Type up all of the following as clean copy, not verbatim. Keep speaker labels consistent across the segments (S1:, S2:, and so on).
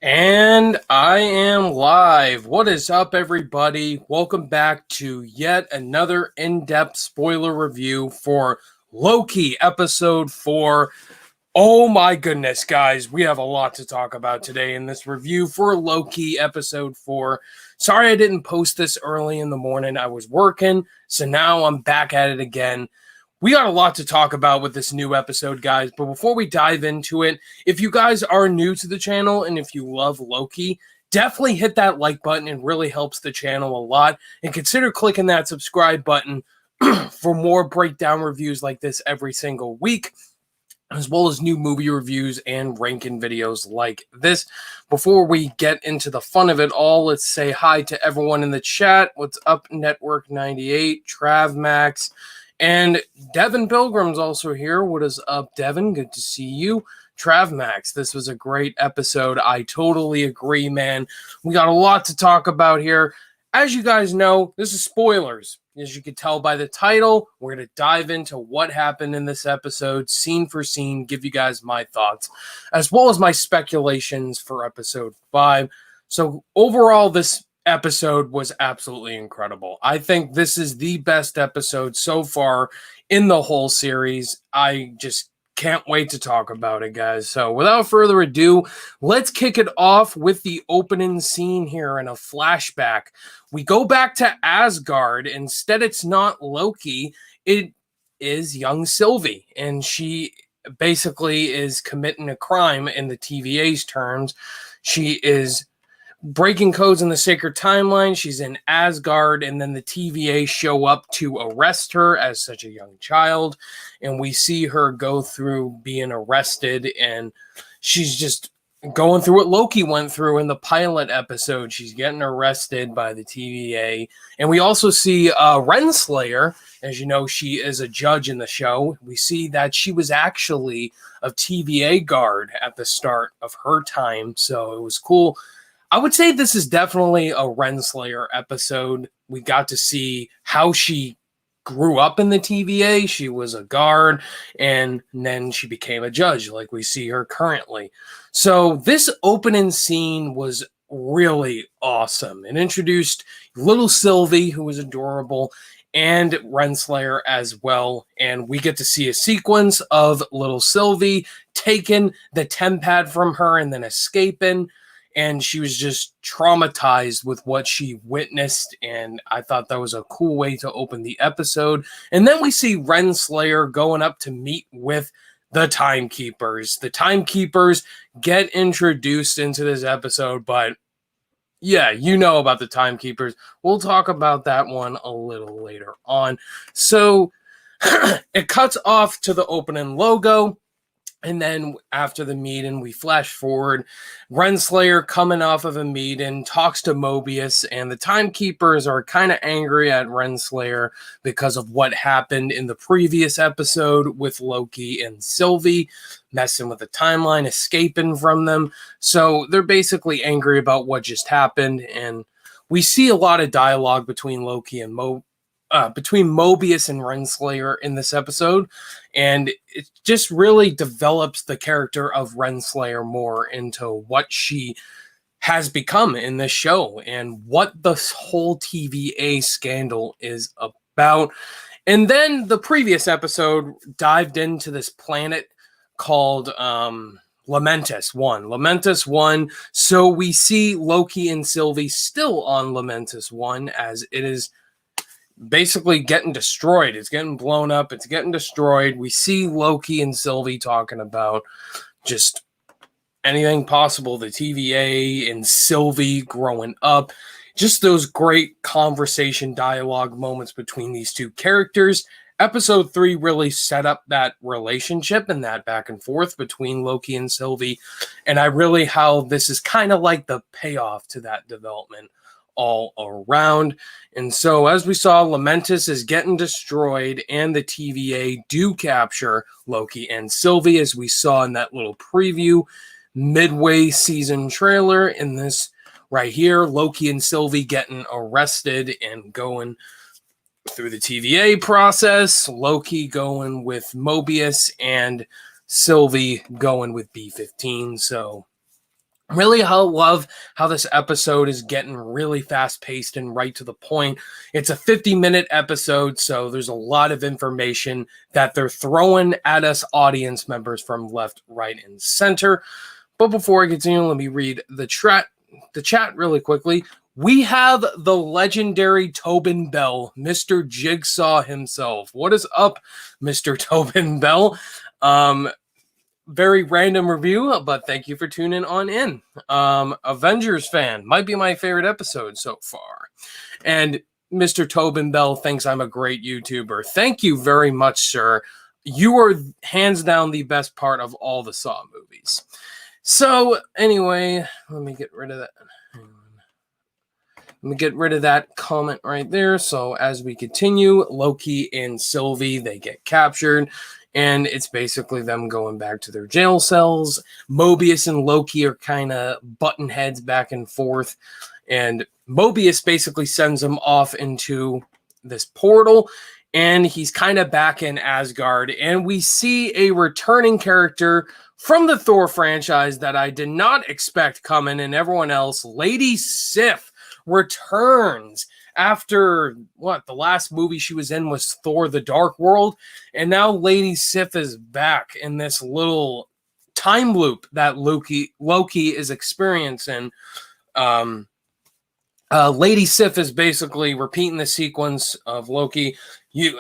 S1: And I am live. What is up, everybody? Welcome back to yet another in-depth spoiler review for Loki episode 4. Oh my goodness, guys, we have a lot to talk about today in this review for Loki episode 4. Sorry I didn't post this early in the morning. I was working, so now I'm back at it again. We got a lot to talk about with this new episode, guys, but before we dive into it, if you guys are new to the channel and if you love Loki, definitely hit that like button. It really helps the channel a lot. And consider clicking that subscribe button for more breakdown reviews like this every single week, as well as new movie reviews and ranking videos like this. Before we get into the fun of it all, let's say hi to everyone in the chat. What's up, Network 98, Trav Max, and Devin Pilgrim's also here. What is up, Devin? Good to see you. Trav Max, this was a great episode. I totally agree, man. We got a lot to talk about here. As you guys know, this is spoilers. As you can tell by the title, we're going to dive into what happened in this episode, scene for scene, give you guys my thoughts, as well as my speculations for episode 5. So overall, this episode was absolutely incredible. I think this is the best episode so far in the whole series. I just can't wait to talk about it, guys. So without further ado, let's kick it off with the opening scene here in a flashback. We go back to Asgard. Instead, it's not Loki. It is young Sylvie, and she basically is committing a crime in the TVA's terms. She is breaking codes in the sacred timeline. She's in Asgard, and then the TVA show up to arrest her as such a young child, and we see her go through being arrested, and she's just going through what Loki went through in the pilot episode. She's getting arrested by the TVA, and we also see Renslayer. As you know, she is a judge in the show. We see that she was actually a TVA guard at the start of her time, so it was cool. I would say this is definitely a Renslayer episode. We got to see how she grew up in the TVA. She was a guard, and then she became a judge, like we see her currently. So this opening scene was really awesome. It introduced little Sylvie, who was adorable, and Renslayer as well. And we get to see a sequence of little Sylvie taking the TemPad from her and then escaping. And she was just traumatized with what she witnessed, and I thought that was a cool way to open the episode. And then we see Renslayer going up to meet with the Timekeepers. The Timekeepers get introduced into this episode, but yeah, you know about the Timekeepers. We'll talk about that one a little later on. So it cuts off to the opening logo. And then after the meeting, we flash forward. Renslayer coming off of a meeting, talks to Mobius, and the Timekeepers are kind of angry at Renslayer because of what happened in the previous episode with Loki and Sylvie, messing with the timeline, escaping from them. So they're basically angry about what just happened, and we see a lot of dialogue between Loki and between Mobius and Renslayer in this episode, and it just really develops the character of Renslayer more into what she has become in this show and what the whole TVA scandal is about. And then the previous episode dived into this planet called Lamentus 1. Lamentus 1. So we see Loki and Sylvie still on Lamentus 1 as it is basically getting destroyed. It's getting blown up. It's getting destroyed. We see Loki and Sylvie talking about just anything possible. The TVA and Sylvie growing up. Just those great conversation dialogue moments between these two characters. Episode 3 really set up that relationship and that back and forth between Loki and Sylvie. And I really how this is kind of like the payoff to that development all around. And so as we saw, Lamentus is getting destroyed, and the TVA do capture Loki and Sylvie, as we saw in that little preview midway season trailer. In this right here, Loki and Sylvie getting arrested and going through the TVA process, Loki going with Mobius and Sylvie going with B-15. So Really love how this episode is getting really fast paced and right to the point. It's a 50-minute episode, so there's a lot of information that they're throwing at us audience members from left, right, and center. But before I continue, let me read the chat really quickly. We have the legendary Tobin Bell, Mr. Jigsaw himself. What is up, Mr. Tobin Bell? Very random review, but thank you for tuning on in. Avengers fan might be my favorite episode so far. And Mr. Tobin Bell thinks I'm a great YouTuber. Thank you very much, sir. You are hands down the best part of all the Saw movies. So anyway, let me get rid of that. Let me get rid of that comment right there. So as we continue, Loki and Sylvie, they get captured. And it's basically them going back to their jail cells. Mobius and Loki are kind of button heads back and forth. And Mobius basically sends him off into this portal. And he's kind of back in Asgard. And we see a returning character from the Thor franchise that I did not expect coming, and everyone else. Lady Sif returns after the last movie she was in was Thor the Dark World, and now Lady Sif is back in this little time loop that Loki is experiencing. Lady Sif is basically repeating the sequence of Loki.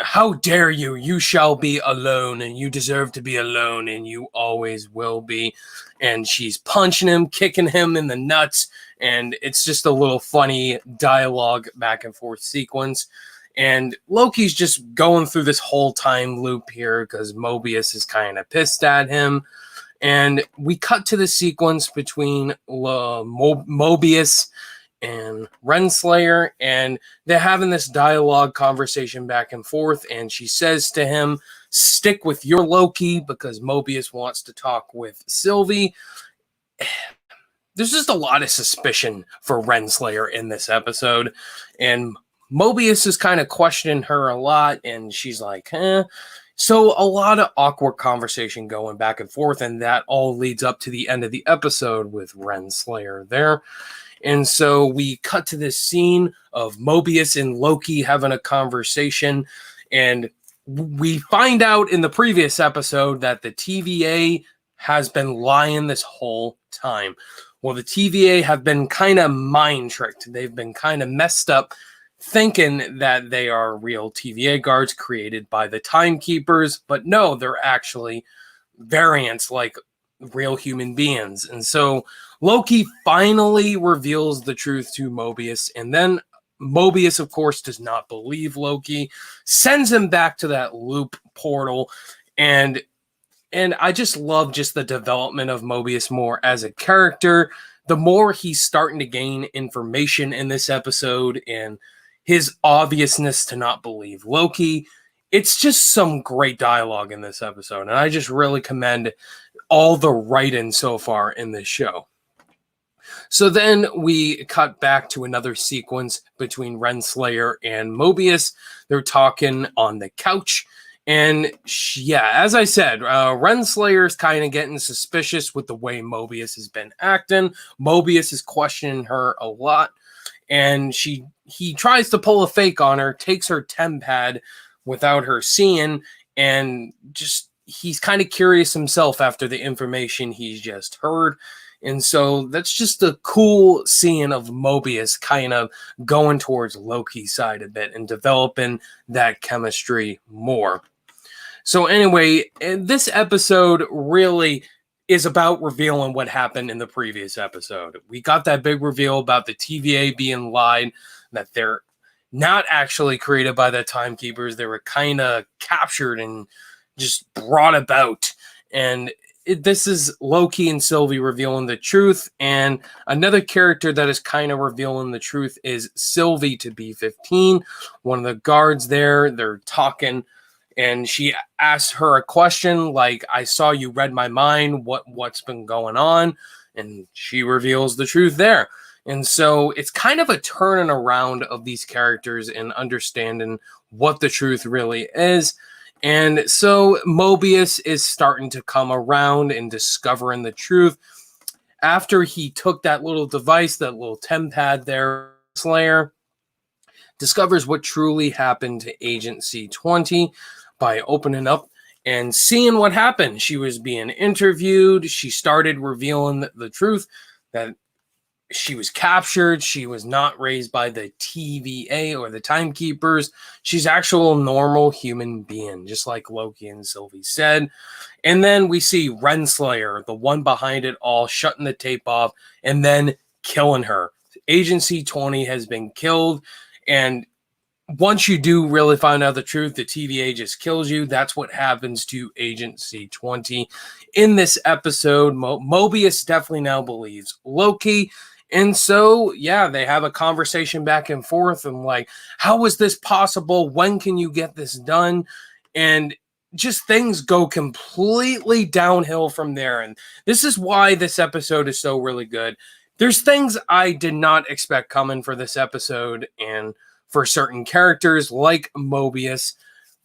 S1: How dare you? You shall be alone, and you deserve to be alone, and you always will be. And she's punching him, kicking him in the nuts, and it's just a little funny dialogue back and forth sequence. And Loki's just going through this whole time loop here because Mobius is kind of pissed at him. And we cut to the sequence between Mobius and Renslayer, and they're having this dialogue conversation back and forth, and she says to him, stick with your Loki, because Mobius wants to talk with Sylvie. There's just a lot of suspicion for Renslayer in this episode, and Mobius is kind of questioning her a lot, and she's like, So a lot of awkward conversation going back and forth, and that all leads up to the end of the episode with Renslayer there. And so we cut to this scene of Mobius and Loki having a conversation, and we find out in the previous episode that the TVA has been lying this whole time. Well, the TVA have been kind of mind tricked. They've been kind of messed up, thinking that they are real TVA guards created by the Timekeepers, but no, they're actually variants like real human beings. And so Loki finally reveals the truth to Mobius, and then Mobius, of course, does not believe Loki, sends him back to that loop portal, and I just love just the development of Mobius more as a character. The more he's starting to gain information in this episode, and his obviousness to not believe Loki. It's just some great dialogue in this episode, and I just really commend all the writing so far in this show. So then we cut back to another sequence between Renslayer and Mobius. They're talking on the couch. And as I said, Renslayer's kind of getting suspicious with the way Mobius has been acting. Mobius is questioning her a lot. And he tries to pull a fake on her, takes her TemPad without her seeing, and just he's kind of curious himself after the information he's just heard. And so that's just a cool scene of Mobius kind of going towards Loki's side a bit and developing that chemistry more. So anyway, this episode really is about revealing what happened in the previous episode. We got that big reveal about the TVA being lied, that they're not actually created by the Timekeepers. They were kind of captured and just brought about. And this is Loki and Sylvie revealing the truth. And another character that is kind of revealing the truth is Sylvie to B-15. One of the guards there, they're talking, and she asks her a question like, I saw you read my mind. What's been going on? And she reveals the truth there. And so it's kind of a turning around of these characters and understanding what the truth really is. And so Mobius is starting to come around and discovering the truth. after he took that little device, that little tempad there, Slayer discovers what truly happened to Agent C-20 by opening up and seeing what happened. She was being interviewed. She started revealing the truth that she was captured. She was not raised by the TVA or the timekeepers. She's actual normal human being, just like Loki and Sylvie said. And then we see Renslayer, the one behind it all, shutting the tape off and then killing her. Agent C-20 has been killed. And once you do really find out the truth, the TVA just kills you. That's what happens to Agent C-20 in this episode. Mobius definitely now believes Loki. And so, yeah, they have a conversation back and forth. And like, how is this possible? When can you get this done? And just things go completely downhill from there. And this is why this episode is so really good. There's things I did not expect coming for this episode and for certain characters like Mobius.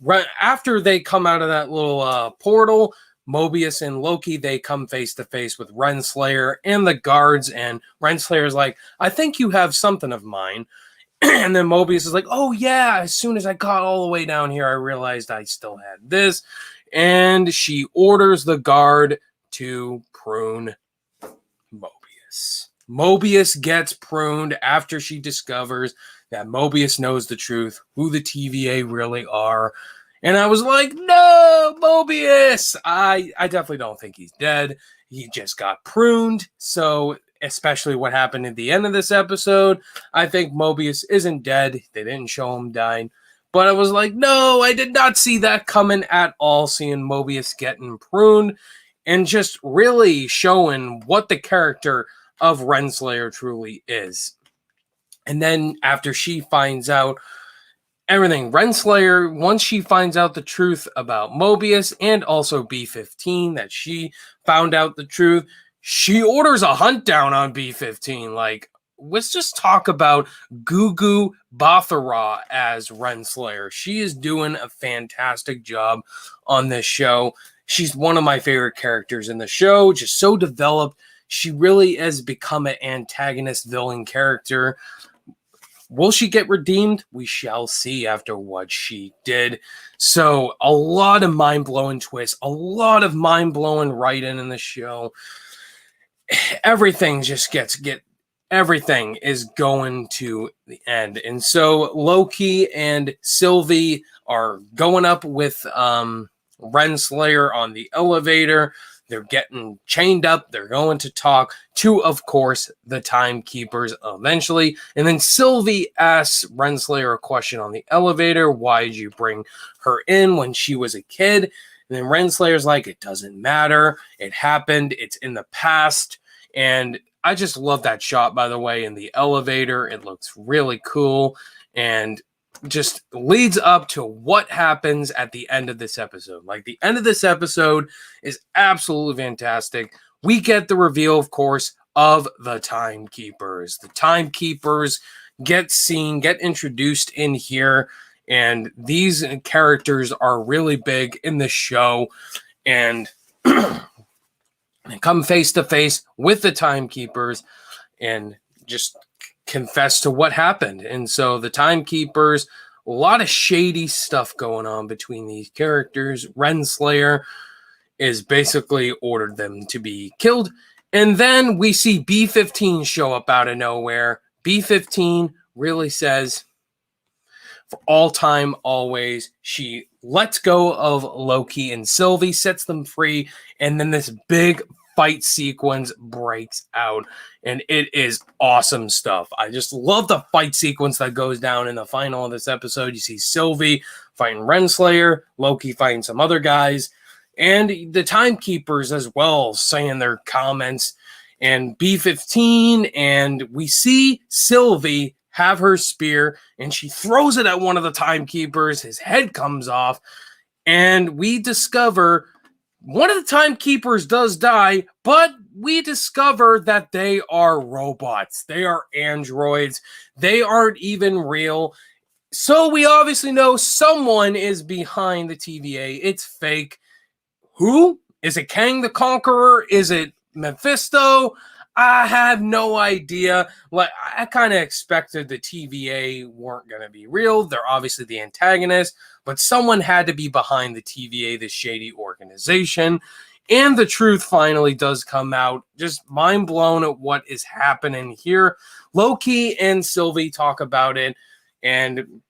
S1: Right after they come out of that little portal, Mobius and Loki, they come face to face with Renslayer and the guards, and Renslayer's like, I think you have something of mine. And then Mobius is like, oh yeah, as soon as I got all the way down here, I realized I still had this. And she orders the guard to prune Mobius. Mobius gets pruned after she discovers that Mobius knows the truth, who the TVA really are. And I was like, no, Mobius! I definitely don't think he's dead. He just got pruned. So, especially what happened at the end of this episode, I think Mobius isn't dead. They didn't show him dying. But I was like, no, I did not see that coming at all, seeing Mobius getting pruned and just really showing what the character of Renslayer truly is. And then after she finds out everything, Renslayer, once she finds out the truth about Mobius and also B-15, that she found out the truth, she orders a hunt down on B-15. Like, let's just talk about Gugu Bathara as Renslayer. She is doing a fantastic job on this show. She's one of my favorite characters in the show, just so developed. She really has become an antagonist villain character. Will she get redeemed? We shall see after what she did. So a lot of mind-blowing twists, a lot of mind-blowing writing in the show. Everything just everything is going to the end. And so Loki and Sylvie are going up with Renslayer on the elevator. They're getting chained up. They're going to talk to, of course, the timekeepers eventually. And then Sylvie asks Renslayer a question on the elevator. Why did you bring her in when she was a kid? And then Renslayer's like, it doesn't matter. It happened. It's in the past. And I just love that shot, by the way, in the elevator. It looks really cool. And just leads up to what happens at the end of this episode. Like, the end of this episode is absolutely fantastic. We get the reveal, of course, of the timekeepers. The timekeepers get introduced in here, and these characters are really big in the show, and they come face to face with the timekeepers and just confess to what happened. And so the timekeepers, a lot of shady stuff going on between these characters. Renslayer is basically ordered them to be killed. And then we see B-15 show up out of nowhere. B-15 really says, for all time, always, she lets go of Loki and Sylvie, sets them free, and then this big fight sequence breaks out, and it is awesome stuff. I just love the fight sequence that goes down in the final of this episode. You see Sylvie fighting Renslayer, Loki fighting some other guys, and the timekeepers as well saying their comments, and B-15, and we see Sylvie have her spear, and she throws it at one of the timekeepers. His head comes off, and we discover one of the timekeepers does die, but we discover that they are robots. They are androids. They aren't even real. So we obviously know someone is behind the TVA. It's fake. Who? Is it Kang the Conqueror? Is it Mephisto? I have no idea. Like, I kind of expected the TVA weren't going to be real. They're obviously the antagonist, but someone had to be behind the TVA, this shady organization. And the truth finally does come out. Just mind blown at what is happening here. Loki and Sylvie talk about it, and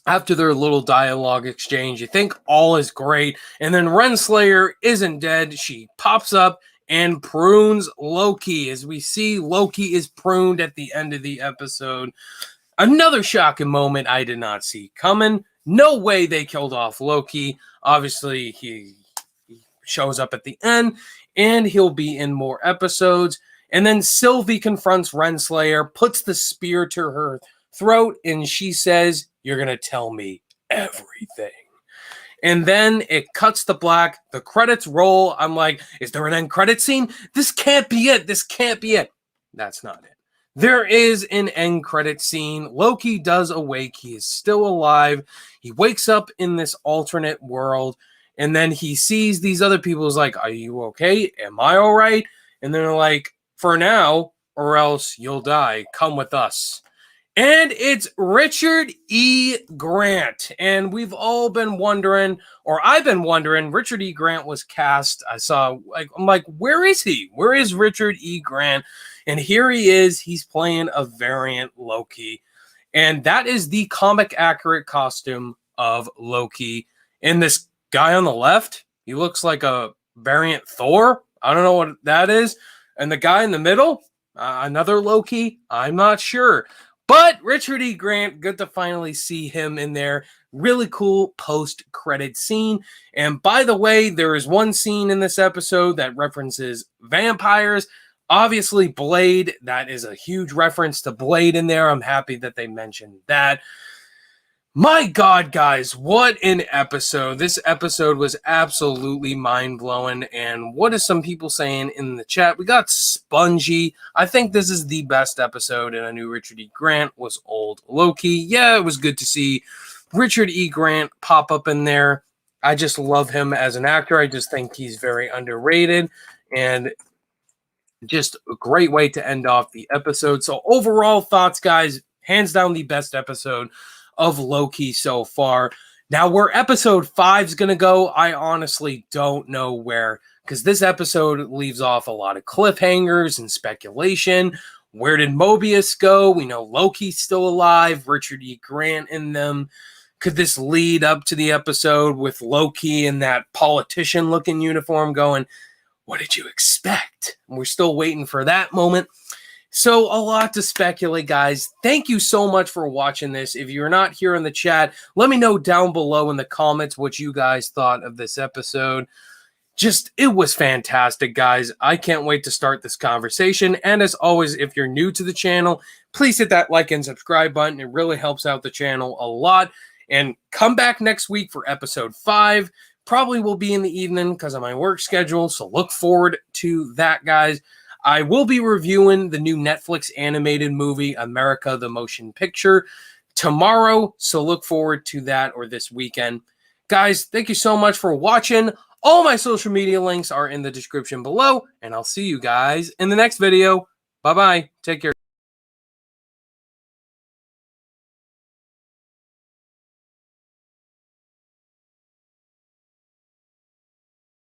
S1: after their little dialogue exchange, you think all is great. And then Renslayer isn't dead. She pops up and prunes Loki. As we see, Loki is pruned at the end of the episode. Another shocking moment I did not see coming. No way they killed off Loki. Obviously, he shows up at the end, and he'll be in more episodes. And then Sylvie confronts Renslayer, puts the spear to her throat, and she says, "You're going to tell me everything." And then it cuts to black. The credits roll. I'm like, is there an end credit scene? This can't be it. This can't be it. That's not it. There is an end credit scene. Loki does awake. He is still alive. He wakes up in this alternate world. And then he sees these other people. He's like, are you okay? Am I all right? And they're like, for now, or else you'll die. Come with us. And it's Richard E. Grant. And we've all been wondering, or I've been wondering, Richard E. Grant was cast. I'm like, where is he? Where is Richard E. Grant? And here he is. He's playing a variant Loki. And that is the comic accurate costume of Loki. And this guy on the left, he looks like a variant Thor. I don't know what that is. And the guy in the middle, another Loki. I'm not sure. But Richard E. Grant, good to finally see him in there. Really cool post-credit scene. And by the way, there is one scene in this episode that references vampires. Obviously, Blade. That is a huge reference to Blade in there. I'm happy that they mentioned that. My God, guys, what an episode. This episode was absolutely mind-blowing. And what is some people saying in the chat? We got spongy. I think this is the best episode, and I knew Richard E. Grant was old Loki. Yeah, it was good to see Richard E. Grant pop up in there. I just love him as an actor. I just think he's very underrated, and just a great way to end off the episode. So overall thoughts, guys, hands down the best episode of Loki so far. Now, where episode 5 is going to go, I honestly don't know where, because this episode leaves off a lot of cliffhangers and speculation. Where did Mobius go? We know Loki's still alive, Richard E. Grant in them. Could this lead up to the episode with Loki in that politician-looking uniform going, what did you expect? And we're still waiting for that moment. So a lot to speculate, guys. Thank you so much for watching this. If you're not here in the chat, let me know down below in the comments what you guys thought of this episode. It was fantastic, guys. I can't wait to start this conversation. And as always, if you're new to the channel, please hit that like and subscribe button. It really helps out the channel a lot. And come back next week for episode 5. Probably will be in the evening because of my work schedule. So look forward to that, guys. I will be reviewing the new Netflix animated movie, America the Motion Picture, tomorrow. So look forward to that, or this weekend. Guys, thank you so much for watching. All my social media links are in the description below, and I'll see you guys in the next video. Bye-bye. Take care.